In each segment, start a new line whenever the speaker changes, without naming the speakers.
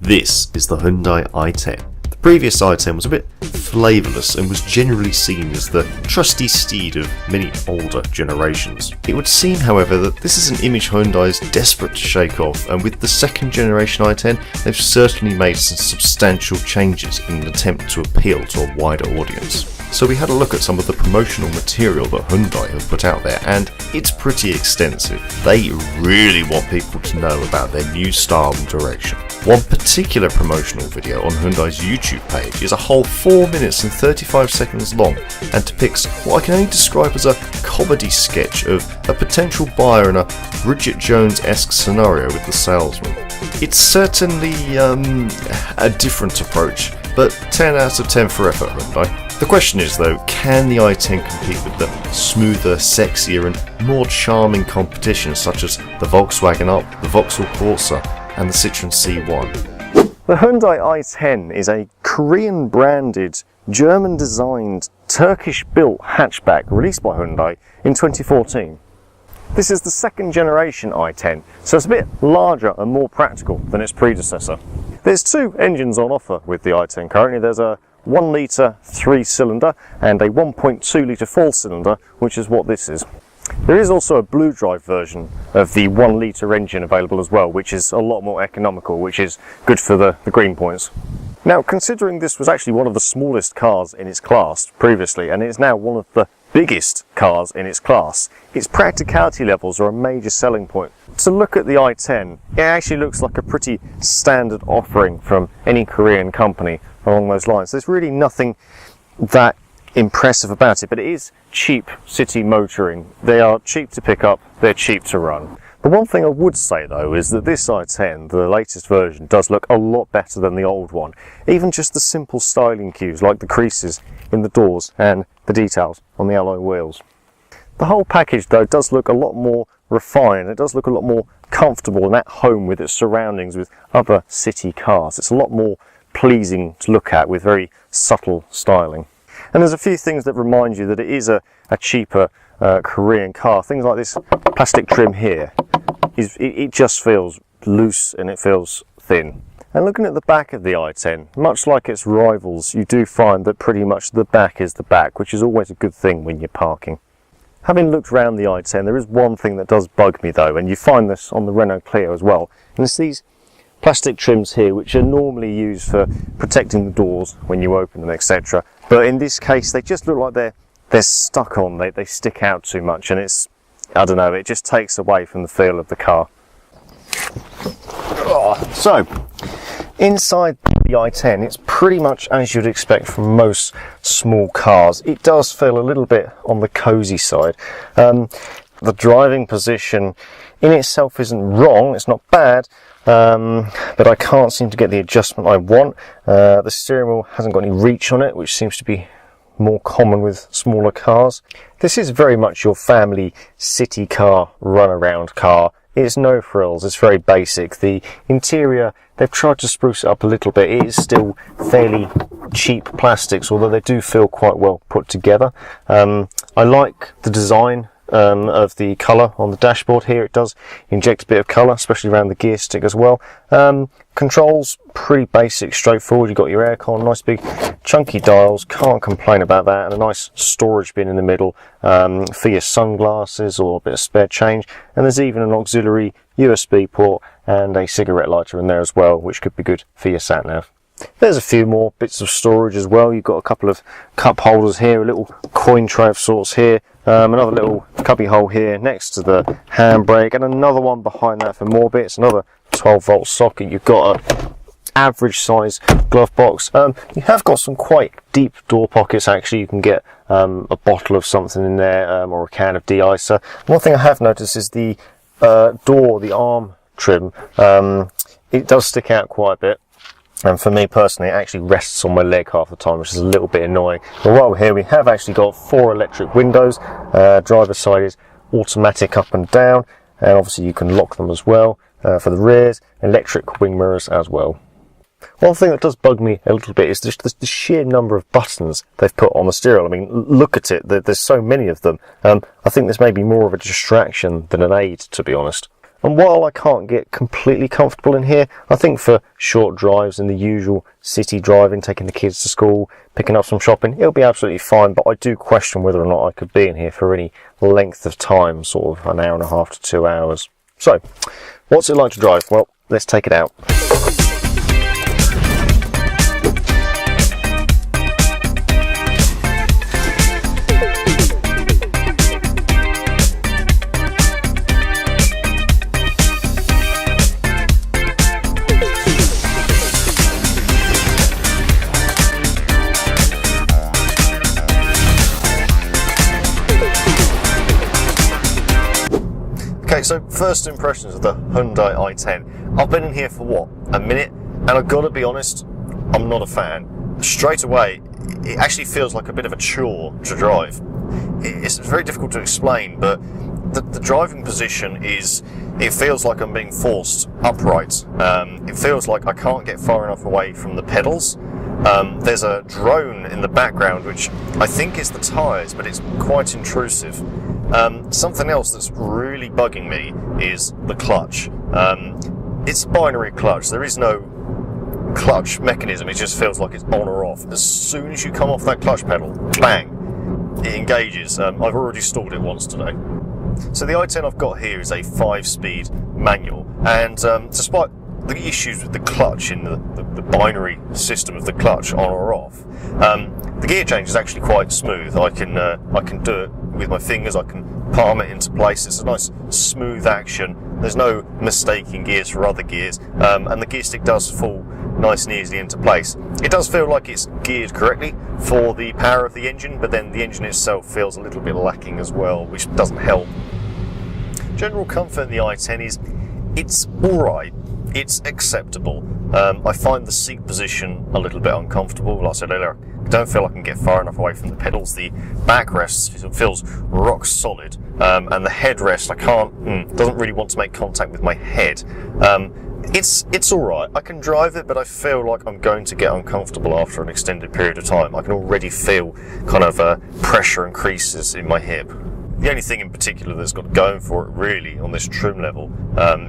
This is the Hyundai i10. The previous i10 was a bit flavourless and was generally seen as the trusty steed of many older generations. It would seem, however, that this is an image Hyundai is desperate to shake off, and with the second generation i10 they've certainly made some substantial changes in an attempt to appeal to a wider audience. So we had a look at some of the promotional material that Hyundai have put out there, and it's pretty extensive. They really want people to know about their new style and direction. One particular promotional video on Hyundai's YouTube page is a whole 4 minutes and 35 seconds long and depicts what I can only describe as a comedy sketch of a potential buyer in a Bridget Jones-esque scenario with the salesman. It's certainly a different approach, but 10 out of 10 for effort, Hyundai. The question is though, can the i10 compete with the smoother, sexier and more charming competition such as the Volkswagen Up, the Vauxhall Corsa and the Citroën C1? The Hyundai i10 is a Korean branded, German designed, Turkish built hatchback released by Hyundai in 2014. This is the second generation i10, so it's a bit larger and more practical than its predecessor. There's two engines on offer with the i10 currently. There's a 1 litre 3-cylinder and a 1.2 litre 4-cylinder, which is what this is. There is also a blue drive version of the 1 litre engine available as well, which is a lot more economical, which is good for the green points. Now, considering this was actually one of the smallest cars in its class previously, and it's now one of the biggest cars in its class, its practicality levels are a major selling point. To look at the i10, it actually looks like a pretty standard offering from any Korean company along those lines. There's really nothing that impressive about it, but it is cheap city motoring. They are cheap to pick up, they're cheap to run. The one thing I would say though is that this i10, the latest version, does look a lot better than the old one. Even just the simple styling cues like the creases in the doors and the details on the alloy wheels. The whole package though does look a lot more refined, it does look a lot more comfortable and at home with its surroundings with other city cars. It's a lot more pleasing to look at with very subtle styling. And there's a few things that remind you that it is a cheaper Korean car. Things like this plastic trim here, it just feels loose and it feels thin. And looking at the back of the i10, much like its rivals, you do find that pretty much the back is the back, which is always a good thing when you're parking. Having looked around the i10, there is one thing that does bug me though, and you find this on the Renault Clio as well, and it's these plastic trims here, which are normally used for protecting the doors when you open them, etc. But in this case, they just look like they're stuck on. They stick out too much, and it's, I don't know, it just takes away from the feel of the car. So, inside the i10, it's pretty much as you'd expect from most small cars. It does feel a little bit on the cosy side. The driving position in itself isn't wrong, it's not bad, but I can't seem to get the adjustment I want. The steering wheel hasn't got any reach on it, which seems to be more common with smaller cars. This is very much your family city car, runaround car. It's no frills, it's very basic. The interior, they've tried to spruce it up a little bit. It is still fairly cheap plastics, although they do feel quite well put together. I like the design of the colour on the dashboard here. It does inject a bit of colour, especially around the gear stick as well. Controls, pretty basic, straightforward. You've got your aircon, nice big chunky dials, can't complain about that, and a nice storage bin in the middle for your sunglasses or a bit of spare change. And there's even an auxiliary USB port and a cigarette lighter in there as well, which could be good for your sat nav. There's a few more bits of storage as well. You've got a couple of cup holders here, a little coin tray of sorts here, another little cubby hole here next to the handbrake, and another one behind that for more bits, another 12-volt socket. You've got a average size glove box. You have got some quite deep door pockets actually. You can get a bottle of something in there or a can of de-icer. One thing I have noticed is the door, the arm trim, it does stick out quite a bit. And for me personally, it actually rests on my leg half the time, which is a little bit annoying. But while we're here, we have actually got 4 electric windows. Driver's side is automatic up and down, and obviously you can lock them as well. For the rears, electric wing mirrors as well. One thing that does bug me a little bit is just the sheer number of buttons they've put on the steering wheel. I mean, look at it, there's so many of them. I think this may be more of a distraction than an aid, to be honest. And while I can't get completely comfortable in here, I think for short drives and the usual city driving, taking the kids to school, picking up some shopping, it'll be absolutely fine. But I do question whether or not I could be in here for any length of time, sort of an hour and a half to 2 hours. So, what's it like to drive? Well, let's take it out. Okay, so first impressions of the Hyundai i10. I've been in here for what, a minute? And I've got to be honest, I'm not a fan. Straight away, it actually feels like a bit of a chore to drive. It's very difficult to explain, but the driving position it feels like I'm being forced upright. It feels like I can't get far enough away from the pedals. There's a drone in the background, which I think is the tyres, but it's quite intrusive. Something else that's really bugging me is the clutch. It's binary clutch. There is no clutch mechanism. It just feels like it's on or off. As soon as you come off that clutch pedal, bang, it engages. I've already stalled it once today. So the i10 I've got here is a 5-speed manual, and despite the issues with the clutch in the binary system of the clutch on or off, the gear change is actually quite smooth. I can do it with my fingers. I can palm it into place. It's a nice smooth action. There's no mistaking gears for other gears, and the gear stick does fall nice and easily into place. It does feel like it's geared correctly for the power of the engine, but then the engine itself feels a little bit lacking as well, which doesn't help. General comfort in the i10 it's alright. It's acceptable. I find the seat position a little bit uncomfortable. Like I said earlier, I don't feel I can get far enough away from the pedals. The backrest feels rock solid, and the headrest doesn't really want to make contact with my head. It's alright. I can drive it, but I feel like I'm going to get uncomfortable after an extended period of time. I can already feel kind of pressure increases in my hip. The only thing in particular that's got going for it really on this trim level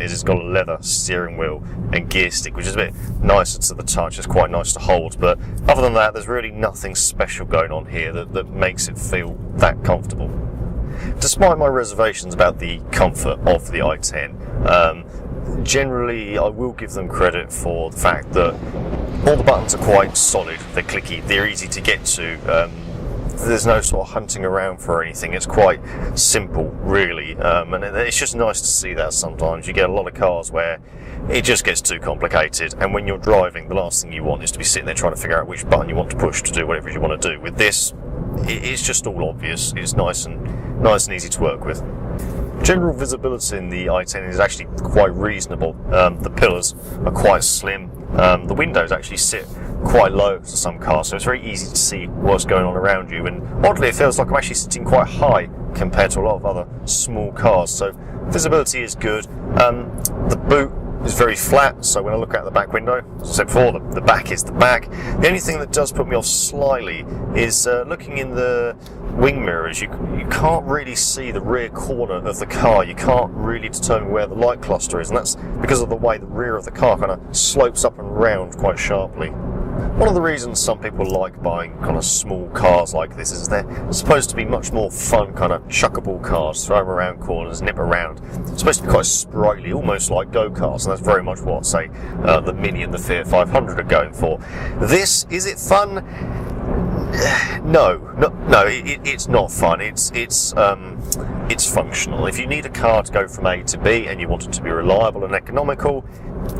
is it's got a leather steering wheel and gear stick, which is a bit nicer to the touch. It's quite nice to hold, but other than that, there's really nothing special going on here that makes it feel that comfortable. Despite my reservations about the comfort of the i10, generally I will give them credit for the fact that all the buttons are quite solid, they're clicky, they're easy to get to. There's no sort of hunting around for anything. It's quite simple, really, and it's just nice to see that. Sometimes you get a lot of cars where it just gets too complicated, and when you're driving, the last thing you want is to be sitting there trying to figure out which button you want to push to do whatever you want to do. With this, it's just all obvious. It's nice and easy to work with. General visibility in the i10 is actually quite reasonable. The pillars are quite slim. The windows actually sit quite low to some cars, so it's very easy to see what's going on around you, and oddly it feels like I'm actually sitting quite high compared to a lot of other small cars, so visibility is good. The boot is very flat, so when I look out the back window, as I said before, the back is the back. The only thing that does put me off slightly is looking in the wing mirrors. You can't really see the rear corner of the car. You can't really determine where the light cluster is, and that's because of the way the rear of the car kind of slopes up and round quite sharply. One of the reasons some people like buying kind of small cars like this is they're supposed to be much more fun, kind of chuckable cars, throw them around corners, nip around. It's supposed to be quite sprightly, almost like go-karts, and that's very much what, say, the Mini and the Fiat 500 are going for. Is it fun? No, it's not fun. It's functional. If you need a car to go from A to B and you want it to be reliable and economical,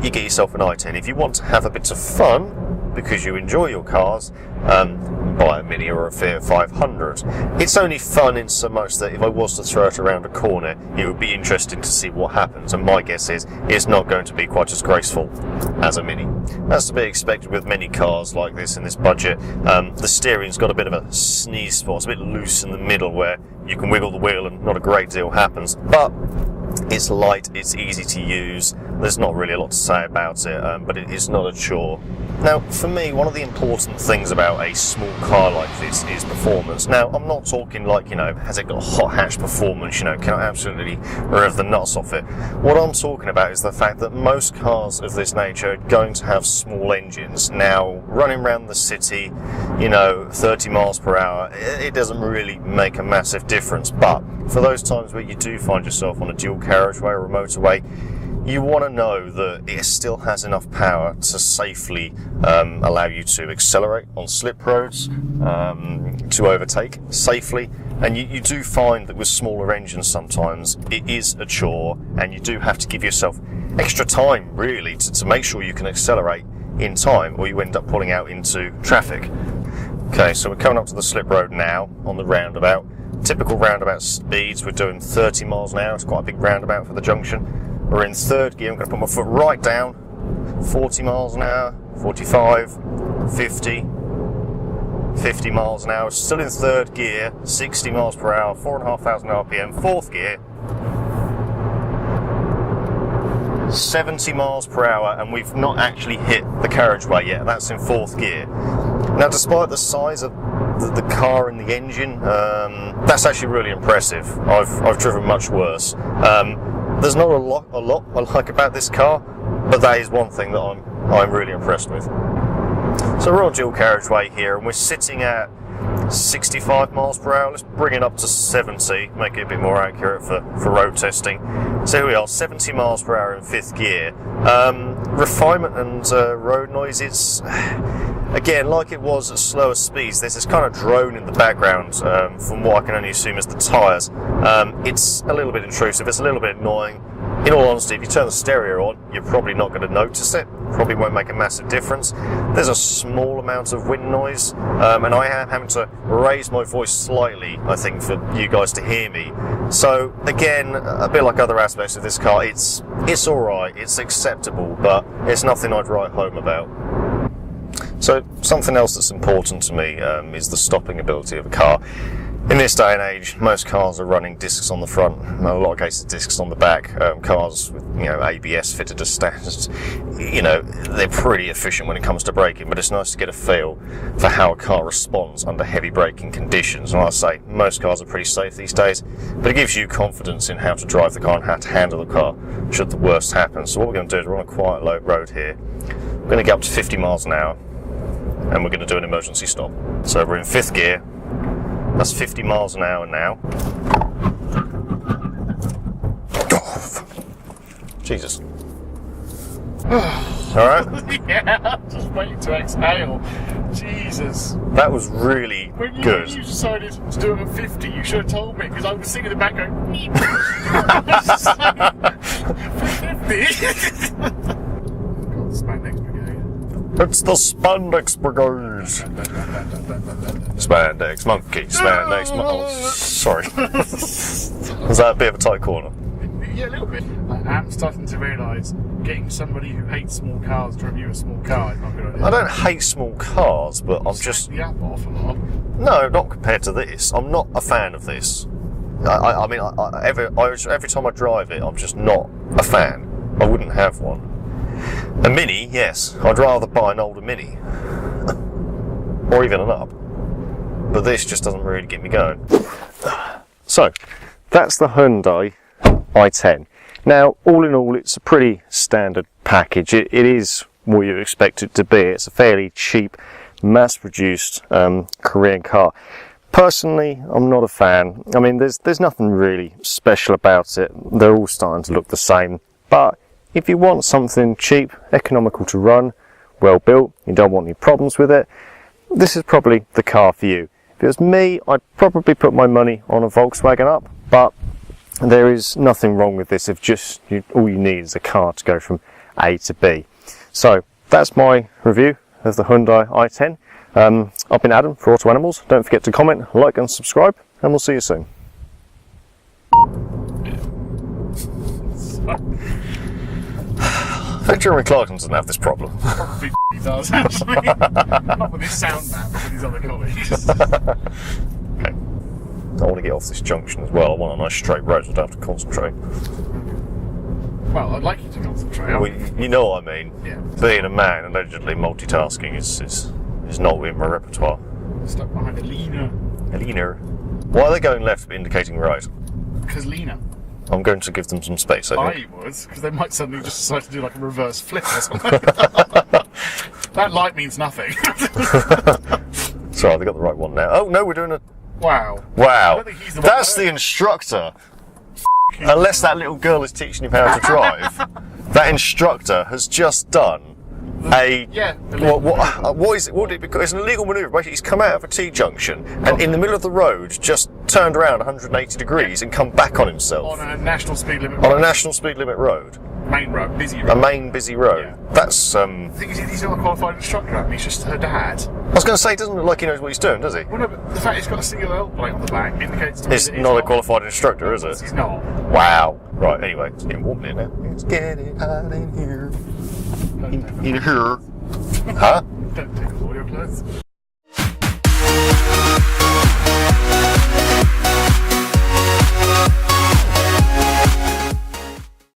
you get yourself an i10. If you want to have a bit of fun because you enjoy your cars, buy a Mini or a Fiat 500. It's only fun in so much that if I was to throw it around a corner, it would be interesting to see what happens, and my guess is it's not going to be quite as graceful as a Mini. That's to be expected with many cars like this in this budget. The steering's got a bit of a sneeze spot. It's a bit loose in the middle where you can wiggle the wheel and not a great deal happens, but It's light, it's easy to use. There's not really a lot to say about it, but it is not a chore. Now, for me, one of the important things about a small car like this is performance. Now, I'm not talking like, has it got hot hatch performance, can I absolutely rev the nuts off it? What I'm talking about is the fact that most cars of this nature are going to have small engines. Now, running around the city, 30 miles per hour, it doesn't really make a massive difference. But for those times where you do find yourself on a dual carriageway or a motorway, you want to know that it still has enough power to safely allow you to accelerate on slip roads, to overtake safely. And you do find that with smaller engines sometimes it is a chore, and you do have to give yourself extra time really to make sure you can accelerate in time, or you end up pulling out into traffic. Okay, so we're coming up to the slip road now on the roundabout. Typical roundabout speeds, we're doing 30 miles an hour. It's quite a big roundabout for the junction. We're in third gear. I'm going to put my foot right down. 40 miles an hour, 45, 50 miles an hour. Still in third gear, 60 miles per hour, 4,500 RPM. Fourth gear, 70 miles per hour, and we've not actually hit the carriageway yet. That's in fourth gear. Now, despite the size of the car and the engine, that's actually really impressive. I've driven much worse. There's not a lot I like about this car, but that is one thing that I'm really impressed with. So we're on dual carriageway here, and we're sitting at 65 miles per hour. Let's bring it up to 70, make it a bit more accurate for road testing. So here we are, 70 miles per hour in fifth gear. Refinement and road noise, it's, again, like it was at slower speeds, there's this kind of drone in the background, from what I can only assume is the tyres. It's a little bit intrusive, it's a little bit annoying. In all honesty, if you turn the stereo on, you're probably not going to notice it. Probably won't make a massive difference. There's a small amount of wind noise, and I am having to raise my voice slightly, I think, for you guys to hear me. So, again, a bit like other aspects of this car, it's alright, it's acceptable, but it's nothing I'd write home about. So, something else that's important to me is the stopping ability of a car. In this day and age, most cars are running discs on the front, in a lot of cases discs on the back. Cars with ABS fitted as standard, they're pretty efficient when it comes to braking, but it's nice to get a feel for how a car responds under heavy braking conditions. And like I say, most cars are pretty safe these days, but it gives you confidence in how to drive the car and how to handle the car should the worst happen. So what we're going to do is we're on a quiet low road here. We're going to get up to 50 miles an hour, and we're going to do an emergency stop. So we're in fifth gear. That's 50 miles an hour now. Oh, Jesus. Alright?
Yeah, just waiting to exhale. Jesus.
That was really good.
When you decided to do it at 50, you should have told me, because I was sitting in the back going, 50. God, Spandex Brigade.
It's the Spandex Brigade. Spandex monkey, Spandex monkey. Oh, sorry. Was that a bit of a tight corner?
Yeah, a little bit. I am starting to realise getting somebody who hates small cars to review a small car is not a good idea.
I don't hate small cars, but I'm just...
the app off a lot.
No, not compared to this. I'm not a fan of this. Every time I drive it, I'm just not a fan. I wouldn't have one. A Mini, yes. I'd rather buy an older Mini. Or even an Up. But this just doesn't really get me going. So, that's the Hyundai i10. Now, all in all, it's a pretty standard package. It is what you expect it to be. It's a fairly cheap, mass-produced Korean car. Personally, I'm not a fan. I mean, there's nothing really special about it. They're all starting to look the same. But if you want something cheap, economical to run, well built, you don't want any problems with it, this is probably the car for you. If it was me, I'd probably put my money on a Volkswagen Up, but there is nothing wrong with this if just all you need is a car to go from A to B. So that's my review of the Hyundai i10. I've been Adam for Auto Animals. Don't forget to comment, like and subscribe, and we'll see you soon. I think Jeremy Clarkson doesn't have this problem.
Probably he does, actually. Not with his sound map, but with his other colleagues.
Okay. I want to get off this junction as well. I want a nice straight road so I don't have to concentrate.
Well, I'd like you to concentrate.
Well, you know what I mean.
Yeah.
Being a man, allegedly multitasking is not in my repertoire.
Stuck behind a Lena.
Alina, why are they going left but indicating right?
Because Lena.
I'm going to give them some space, I think.
I would, because they might suddenly just decide to do like a reverse flip or something. That light means nothing.
Sorry, they got the right one now. Oh no, we're doing a...
Wow.
Wow.
I don't think he's the
That's
one.
the instructor. Unless that little girl is teaching him how to drive. That instructor has just done a...
Yeah.
What is it? What did it become? It's an illegal manoeuvre. Basically, he's come out of a T-junction and in the middle of the road just turned around 180 degrees and come back on himself.
On a national speed limit
On
road.
a national speed limit road.
Main road, busy
A
road.
main busy road.
Yeah.
That's,
I think he's not a qualified instructor, he's just her dad.
I was going to say, he doesn't look like he knows what he's doing, does he?
Well, no, but the fact he's got a single L plate on the back indicates to me
It's
that he's
not a qualified instructor, is it?
He's not.
Wow. Right, anyway, it's getting warm in here now. It's getting hot in here. In here. Huh?
Don't take all your clothes.